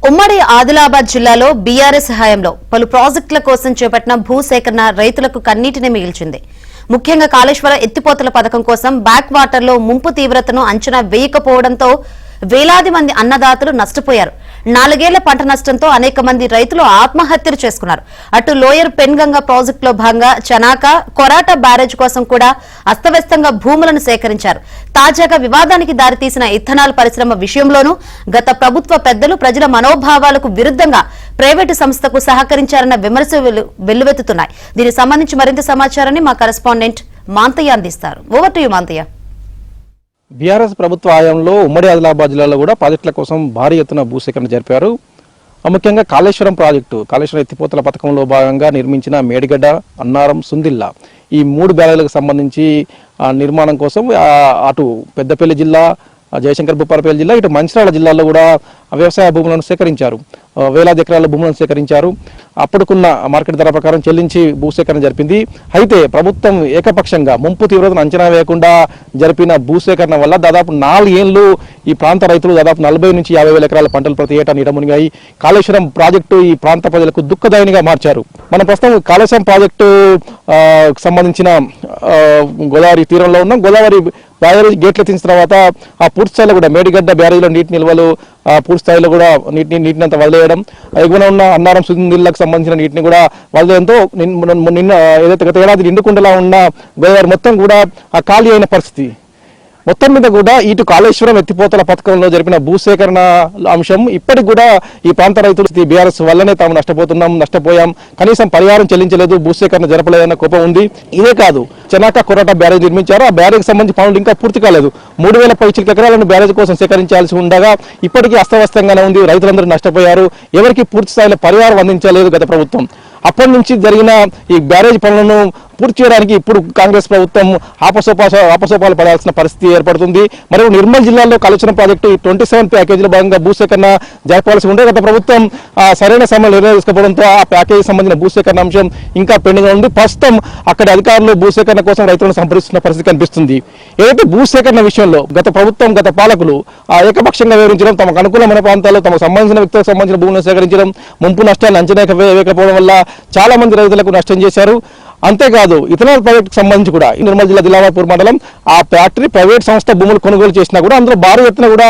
ఉమ్మడి ఆదిలాబాద్ జిల్లాలో బీఆర్ఎస్ హయాంలో పలు ప్రాజెక్టుల కోసం చేపట్టిన భూసేకరణ రైతులకు కన్నీటిని మిగిల్చింది. ముఖ్యంగా కాళేశ్వర ఎత్తిపోతల పథకం కోసం బ్యాక్ వాటర్లో ముంపు తీవ్రతను అంచనా వేయకపోవడంతో వేలాది మంది అన్నదాతలు నష్టపోయారు. 4 ఏళ్ల పంట నష్టంతో అనేక మంది రైతులు ఆత్మహత్యలు చేసుకున్నారు. అటు లోయర్ పెన్గంగా ప్రాజెక్టులో భాగంగా చనాక కొరాట బ్యారేజ్ కోసం కూడా అస్తవ్యస్తంగా భూములను సేకరించారు. తాజాగా వివాదానికి దారితీసిన ఇథనాల్ పరిశ్రమ విషయంలోనూ గత ప్రభుత్వ పెద్దలు ప్రజల మనోభావాలకు విరుద్ధంగా ప్రైవేటు సంస్థకు సహకరించారన్న విమర్శలు వెల్లువెత్తుతున్నాయి. దీనికి సంబంధించి మరింత సమాచారాన్ని మా కరెస్పాండెంట్ మాంతయ్య అందిస్తారు. Over to you Manthaiah. BRS ప్రభుత్వ హయాంలో ఉమ్మడి ఆదిలాబాద్ జిల్లాలో కూడా ప్రాజెక్టుల కోసం భారీ ఎత్తున భూసేకరణ జరిపారు. ముఖ్యంగా కాళేశ్వరం ప్రాజెక్టు, కాళేశ్వరం ఎత్తిపోతల పథకంలో భాగంగా నిర్మించిన మేడిగడ్డ, అన్నారం, సుందిల్లా ఈ 3 బ్యారేజ్లకు సంబంధించి నిర్మాణం కోసం అటు పెద్దపల్లి జిల్లా, జయశంకర్ భూపాలపల్లి జిల్లా, ఇటు మంచిర్యాల జిల్లాలో కూడా వ్యవసాయ భూములను సేకరించారు. వేలాది ఎకరాల భూములను సేకరించారు. అప్పటికున్న మార్కెట్ ధర ప్రకారం చెల్లించి భూసేకరణ జరిపింది. అయితే ప్రభుత్వం ఏకపక్షంగా ముంపు తీవ్రతను అంచనా వేయకుండా జరిపిన భూసేకరణ వల్ల దాదాపు 4 ఏళ్లు ఈ ప్రాంత రైతులు దాదాపు 40 నుంచి 50 వేల ఎకరాల పంటలు ప్రతి ఏటా నీటమునిగాయి. కాళేశ్వరం ప్రాజెక్టు ఈ ప్రాంత ప్రజలకు దుఃఖదాయినిగా మార్చారు. మన ప్రస్తుతం కాళేశ్వరం ప్రాజెక్టు సంబంధించిన గోదావరి తీరంలో ఉన్నాం. గోదావరి బ్యారేజ్ గేట్లు ఎత్తిన తర్వాత ఆ పూర్తి స్థాయిలో కూడా మేడిగడ్డ బ్యారేజ్లో నీటి నిల్వలు పూర్తి స్థాయిలో కూడా నీటిని అంతా వదిలేయడం, ఎగువన ఉన్న అన్నారం సుందిల్లకు సంబంధించిన నీటిని కూడా వదిలేయడంతో నిన్న ఏదైతే గత ఏడాది నిండుకుండలా ఉన్న గోదావరి మొత్తం కూడా ఖాళీ అయిన పరిస్థితి. మొత్తం మీద కూడా ఇటు కాళేశ్వరం ఎత్తిపోతల పథకంలో జరిపిన భూసేకరణ అంశం ఇప్పటికి కూడా ఈ ప్రాంత రైతులు బీఆర్ఎస్ వల్లనే తాము నష్టపోయాం, కనీసం పరిహారం చెల్లించలేదు, భూసేకరణ జరపలేదన్న కోపం ఉంది. ఇదే కాదు, చనాక కొరాట బ్యారేజ్ నిర్మించారు. ఆ బ్యారేజ్ సంబంధించి పనులు ఇంకా పూర్తి కాలేదు. 3000 పైచిల ఎకరాలను బ్యారేజ్ కోసం సేకరించాల్సి ఉండగా ఇప్పటికీ అస్తవ్యస్తంగానే ఉంది. రైతులందరూ నష్టపోయారు. ఎవరికి పూర్తి స్థాయిలో పరిహారం అందించలేదు గత ప్రభుత్వం. అప్పటి నుంచి జరిగిన ఈ బ్యారేజ్ పనులను పూర్తి చేయడానికి ఇప్పుడు కాంగ్రెస్ ప్రభుత్వం ఆపసోపాలు పడాల్సిన పరిస్థితి ఏర్పడుతుంది. మరియు నిర్మల్ జిల్లాలో కాళేశ్వరం ప్రాజెక్టు 27 ప్యాకేజీలో భాగంగా భూసేకరణ జరపాల్సి ఉంటే గత ప్రభుత్వం సరైన సమయంలో నిర్ణయం తీసుకోవడంతో ఆ ప్యాకేజీ సంబంధించిన భూసేకరణ అంశం ఇంకా పెండింగ్ ఉంది. ప్రస్తుతం అక్కడ అధికారులు భూసేకరణ కోసం రైతులను సంప్రదిస్తున్న పరిస్థితి కనిపిస్తుంది. ఏదైతే భూసేకరణ విషయంలో గత ప్రభుత్వం, గత పాలకులు ఏకపక్షంగా వివరించడం, తమకు అనుకూలమైన ప్రాంతాల్లో తమకు సంబంధించిన వ్యక్తులకు సంబంధించిన భూములను సేకరించడం, ముంపు నష్టాలను అంచనా వేయకపోవడం వల్ల చాలా మంది రైతులకు నష్టం చేశారు. అంతేకాదు, ఇథనాల్ ప్రాజెక్టుకు సంబంధించి కూడా నిర్మల్ జిల్లా దిలావర్పూర్ మండలం ఆ ఫ్యాక్టరీ ప్రైవేట్ సంస్థ భూములు కొనుగోలు చేసినా కూడా అందులో భారీ ఎత్తున కూడా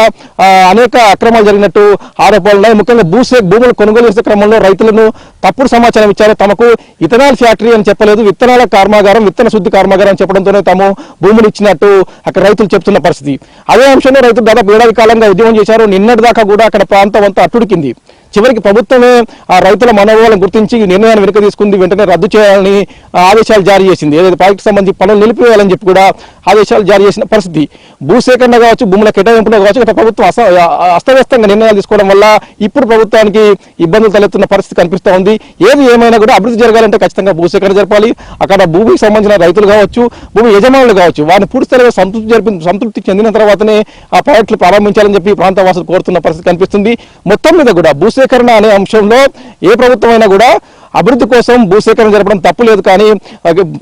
అనేక అక్రమాలు జరిగినట్టు ఆరోపణలు ఉన్నాయి. ముఖ్యంగా భూములు కొనుగోలు చేసే క్రమంలో రైతులను తప్పుడు సమాచారం ఇచ్చారు. తమకు ఇథనాల్ ఫ్యాక్టరీ అని చెప్పలేదు, విత్తనాల కర్మాగారం, విత్తన శుద్ధి కర్మాగారం చెప్పడంతోనే తాము భూములు ఇచ్చినట్టు అక్కడ రైతులు చెప్తున్న పరిస్థితి. అదే అంశంలో రైతులు దాదాపు 7 కాలంగా ఉద్యమం చేశారు. నిన్నటి దాకా కూడా అక్కడ ప్రాంతం అంతా అట్టుడికింది. చివరికి ప్రభుత్వమే ఆ రైతుల మనోభావాలను గుర్తించి నిర్ణయాన్ని వెనుక తీసుకుంది. వెంటనే రద్దు చేయాలని ఆదేశాలు జారీ చేసింది. ఏదైతే ప్రాజెక్టు సంబంధించి పనులు నిలిపివేయాలని చెప్పి కూడా ఆదేశాలు జారీ చేసిన పరిస్థితి. భూసేకరణ కావచ్చు, భూముల కేటాయింపులో కావచ్చు, గత ప్రభుత్వం అస్తవ్యస్తంగా నిర్ణయాలు తీసుకోవడం వల్ల ఇప్పుడు ప్రభుత్వానికి ఇబ్బందులు తలెత్తున్న పరిస్థితి కనిపిస్తూ ఉంది. ఏది ఏమైనా కూడా అభివృద్ధి జరగాలంటే ఖచ్చితంగా భూసేకరణ జరపాలి. అక్కడ భూమికి సంబంధించిన రైతులు కావచ్చు, భూమి యజమానులు కావచ్చు, వారిని పూర్తి స్థాయిలో సంతృప్తి చెందిన తర్వాతనే ఆ ప్రాజెక్టులు ప్రారంభించాలని చెప్పి ప్రాంతవాసులు కోరుతున్న పరిస్థితి కనిపిస్తుంది. మొత్తం మీద కూడా భూసేకరణ అనే అంశంలో ఏ ప్రభుత్వమైనా కూడా అభివృద్ధి కోసం భూసేకరణ జరపడం తప్పు లేదు. కానీ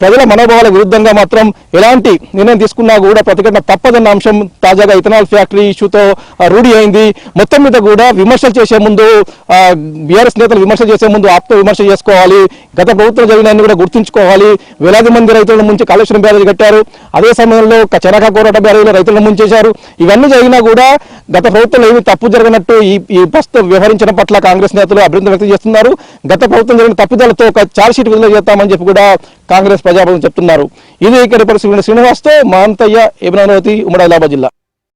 ప్రజల మనోభావాల విరుద్ధంగా మాత్రం ఎలాంటి నిర్ణయం తీసుకున్నా కూడా ప్రతిఘటన తప్పదన్న అంశం తాజాగా ఇథనాల్ ఫ్యాక్టరీ ఇష్యూతో రూఢి అయింది. మొత్తం మీద కూడా విమర్శలు చేసే ముందు, బీఆర్ఎస్ నేతలు విమర్శలు చేసే ముందు ఆప్త విమర్శ చేసుకోవాలి. గత ప్రభుత్వం జరిగినాన్ని కూడా గుర్తుంచుకోవాలి. వేలాది మంది రైతులను ముంచి కాళేశ్వరం బ్యారేజ్ కట్టారు. అదే సమయంలో చనాక కోరాట బ్యారేజ్లో రైతులను ముంచేశారు. ఇవన్నీ జరిగినా కూడా గత ప్రభుత్వం ఏమి తప్పు జరగనట్టు ఈ ప్రస్తుతం వ్యవహరించడం పట్ల కాంగ్రెస్ నేతలు అభివృద్ధి వ్యక్తం చేస్తున్నారు. గత ప్రభుత్వం జరిగిన తప్పిదాలతో ఒక ఛార్జ్ షీట్ విడుదల చేస్తామని చెప్పి కూడా కాంగ్రెస్ ప్రజాప్రతినిధులు చెప్తున్నారు. ఇది ఇక్కడ పరిస్థితి. శ్రీనివాస్తో మాంతయ్య, ఏబినానవతి, ఉమ్మడి ఆదిలాబాద్ జిల్లా.